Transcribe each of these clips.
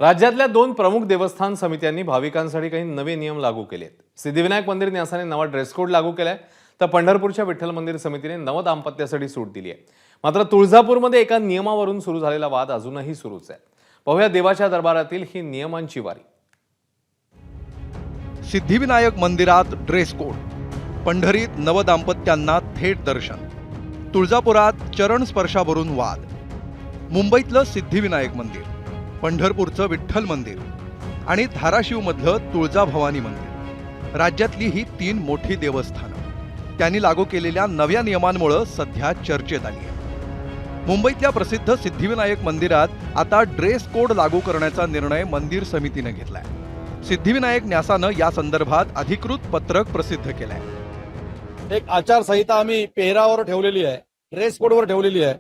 राज्यातल्या दोन प्रमुख देवस्थान समित्यांनी भाविकांसाठी काही नवे नियम लागू केले आहेत। सिद्धिविनायक मंदिर न्यासाने नवा ड्रेस कोड लागू केलाय, तर पंढरपूरच्या विठ्ठल मंदिर समितीने नव दाम्पत्यासाठी सूट दिली आहे। मात्र तुळजापूरमध्ये एका नियमावरून सुरू झालेला वाद अजूनही सुरूच आहे। पाहूया देवाच्या दरबारातील ही नियमांची वारी। सिद्धिविनायक मंदिरात ड्रेस कोड, पंढरीत नवदाम्पत्यांना थेट दर्शन, तुळजापुरात चरण स्पर्शावरून वाद। मुंबईतलं सिद्धिविनायक मंदिर, पंढरपूरचं विठ्ठल मंदिर आणि धाराशिवमधलं तुळजाभवानी मंदिर, राज्यातली ही तीन मोठी देवस्थानं त्यांनी लागू केलेल्या नव्या नियमांमुळे सध्या चर्चेत आली आहे। मुंबईतल्या प्रसिद्ध सिद्धिविनायक मंदिरात आता ड्रेस कोड लागू करण्याचा निर्णय मंदिर समितीने घेतलाय। सिद्धिविनायक न्यासानं या संदर्भात अधिकृत पत्रक प्रसिद्ध केलंय। एक आचारसंहिता आम्ही पेहरावर ठेवलेली आहे, ड्रेस कोडवर ठेवलेली आहे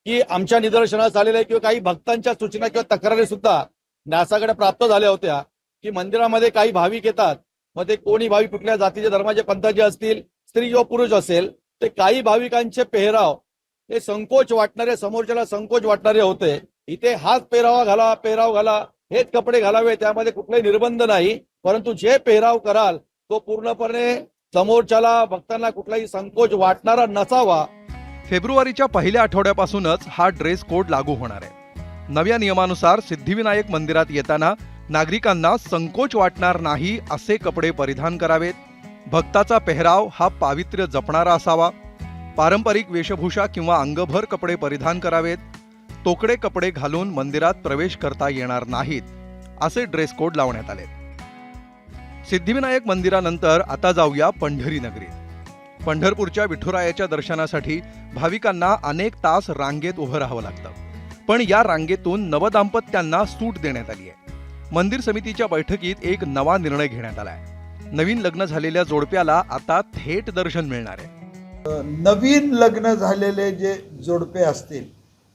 की आमच्या निदर्शनास आलेल्या किंवा काही भक्तांच्या सूचना किंवा तक्रारी सुद्धा न्यासाकडे प्राप्त झाल्या होत्या की मंदिरामध्ये काही भाविक येतात, मग ते कोणी भाविक कुठल्या जातीचे धर्माचे पंथाचे असतील, स्त्री किंवा पुरुष असेल, ते काही भाविकांचे पेहराव हे संकोच वाटणारे, समोरच्याला संकोच वाटणारे होते। इथे हाच पेहराव घाला, हेच कपडे घालावे, त्यामध्ये कुठलाही निर्बंध नाही, परंतु जे पेहराव कराल तो पूर्णपणे समोरच्याला भक्तांना कुठलाही संकोच वाटणारा नसावा। फेब्रुवारीच्या पहिल्या आठवड्यापासूनच हा ड्रेस कोड लागू होणार आहे। नव्या नियमानुसार सिद्धिविनायक मंदिरात येताना नागरिकांना संकोच वाटणार नाही असे कपडे परिधान करावेत। भक्ताचा पेहराव हा पावित्र्य जपणारा असावा। पारंपरिक वेशभूषा किंवा अंगभर कपडे परिधान करावेत। तोकडे कपडे घालून मंदिरात प्रवेश करता येणार नाहीत असे ड्रेस कोड लावण्यात आले। सिद्धिविनायक मंदिरानंतर आता जाऊया पंढरी नगरीत। पंढरपूरच्या विठुरायाच्या दर्शनासाठी भाविकांना अनेक तास रांगेत उभं राहावं लागतं, पण या रांगेतून नवदाम्पत्यांना सूट देण्यात आली आहे। मंदिर समितीच्या बैठकीत एक नवा निर्णय घेण्यात आलाय। नवीन लग्न झालेल्या जोडप्याला आता थेट दर्शन मिळणार आहे। नवीन लग्न झालेले जे जोडपे असतील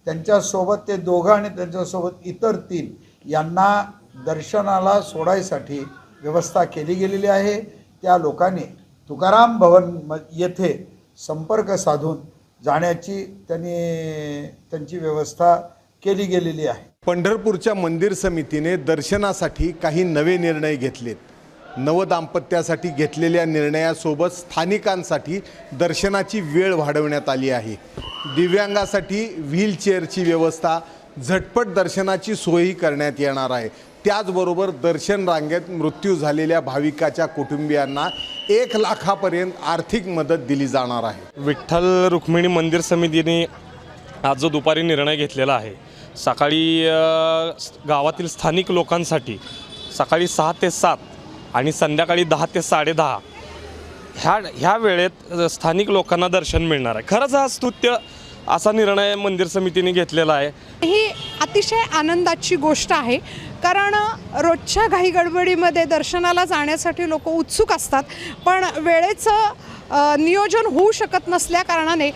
त्यांच्यासोबत ते दोघं आणि त्यांच्यासोबत इतर तीन यांना दर्शनाला सोडायसाठी व्यवस्था केली गेलेली आहे। त्या लोकांनी तुकाराम भवन येथे संपर्क साधून जाण्याची त्यांची व्यवस्था केली गेलेली आहे। पंढरपूरच्या मंदिर समितीने दर्शनासाठी काही नवे निर्णय घेतलेत। नवदाम्पत्यासाठी घेतलेल्या निर्णयासोबत स्थानिकांसाठी दर्शनाची वेळ वाढवण्यात आली आहे। दिव्यांगासाठी व्हीलचेअरची व्यवस्था, झटपट दर्शनाची सोयही करण्यात येणार आहे। त्याचबरोबर दर्शन रांगेत मृत्यू झालेल्या भाविकाच्या कुटुंबियांना 1 लाखापर्यंत आर्थिक मदत दिली जाणार आहे। विठ्ठल रुक्मिणी मंदिर समितीने आज जो दुपारी निर्णय घेतलेला आहे, सकाळी गावातील स्थानिक लोकांसाठी सकाळी 6 ते 7 आणि संध्याकाळी 10 ते 10:30 ह्या वेळेत स्थानिक लोकांना दर्शन मिळणार आहे। खरंच हा स्तुत्य असा निर्णय मंदिर समितीने घेतलेला आहे। ही अतिशय आनंदाची गोष्ट आहे, कारण रोजच्या घाईगडबडीमध्ये दर्शनाला जाण्यासाठी लोक उत्सुक असतात, पण वेळेचं नियोजन होऊ शकत नसल्या कारणाने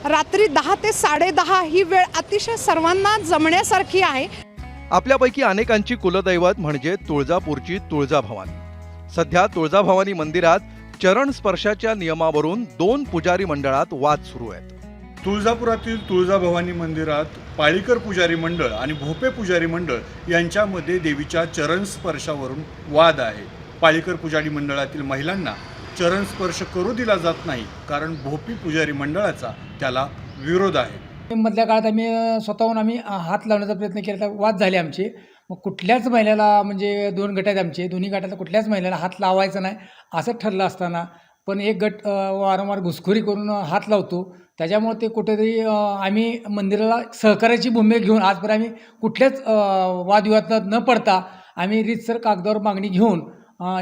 रात्री 10 ते 10:30 ही वेळ अतिशय सर्वांना जमण्यासारखी आहे। आपल्यापैकी अनेकांची कुलदैवत म्हणजे तुळजापूरची तुळजाभवानी। सध्या तुळजाभवानी मंदिरात चरण स्पर्शाच्या नियमावरून 2 पुजारी मंडळात वाद सुरू आहेत। तुळजापुरातील तुळजाभवानी मंदिरात पाळीकर पुजारी मंडळ आणि भोपे पुजारी मंडळ यांच्यामध्ये देवीच्या चरण स्पर्शावरून वाद आहे। पाळीकर पुजारी मंडळातील महिलांना चरण स्पर्श करू दिला जात नाही, कारण भोपी पुजारी मंडळाचा त्याला विरोध आहे। मधल्या काळात आम्ही हात लावण्याचा प्रयत्न केला, वाद झाले आमचे। मग कुठल्याच महिलेला, म्हणजे 2 गट आहेत आमचे, दोन्ही गटातल्या कुठल्याच महिलेला हात लावायचा नाही असं ठरलं असताना पण एक गट वारंवार घुसखोरी करून हात लावतो। त्याच्यामुळे ते कुठेतरी आम्ही मंदिराला सहकार्याची भूमिका घेऊन आजपर्यंत आम्ही कुठल्याच वादविवादात न पडता आम्ही रीतसर कागदावर मागणी घेऊन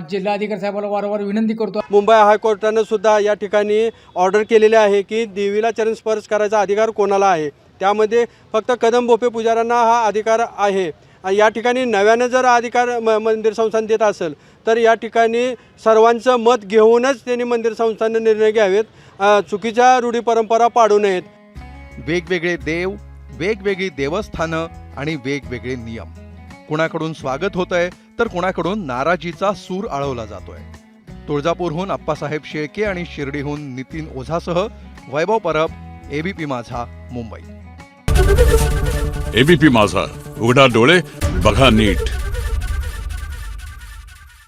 जिल्हाधिकारी साहेबाला वारंवार विनंती करतो। मुंबई हायकोर्टानं सुद्धा या ठिकाणी ऑर्डर केलेले आहे की देवीला चरण स्पर्श करायचा अधिकार कोणाला आहे, त्यामध्ये फक्त कदम भोपे पुजाऱ्यांना हा अधिकार आहे। या ठिकाणी नव्यानं जर अधिकार मंदिर संस्थान देत असेल तर या ठिकाणी सर्वांचं मत घेऊनच त्यांनी मंदिर संस्थानं निर्णय घ्यावेत, चुकीच्या रूढी परंपरा पाडू नयेत। वेगवेगळे देव, वेगवेगळी देवस्थानं आणि वेगवेगळे नियम, कुणाकडून स्वागत होतंय तर कुणाकडून नाराजीचा सूर आळवला जातोय। तुळजापूरहून अप्पासाहेब शेळके आणि शिर्डीहून नितीन ओझासह वैभव परब, एबीपी माझा, मुंबई। एबीपी माझा, उघडा डोळे बघा नीट.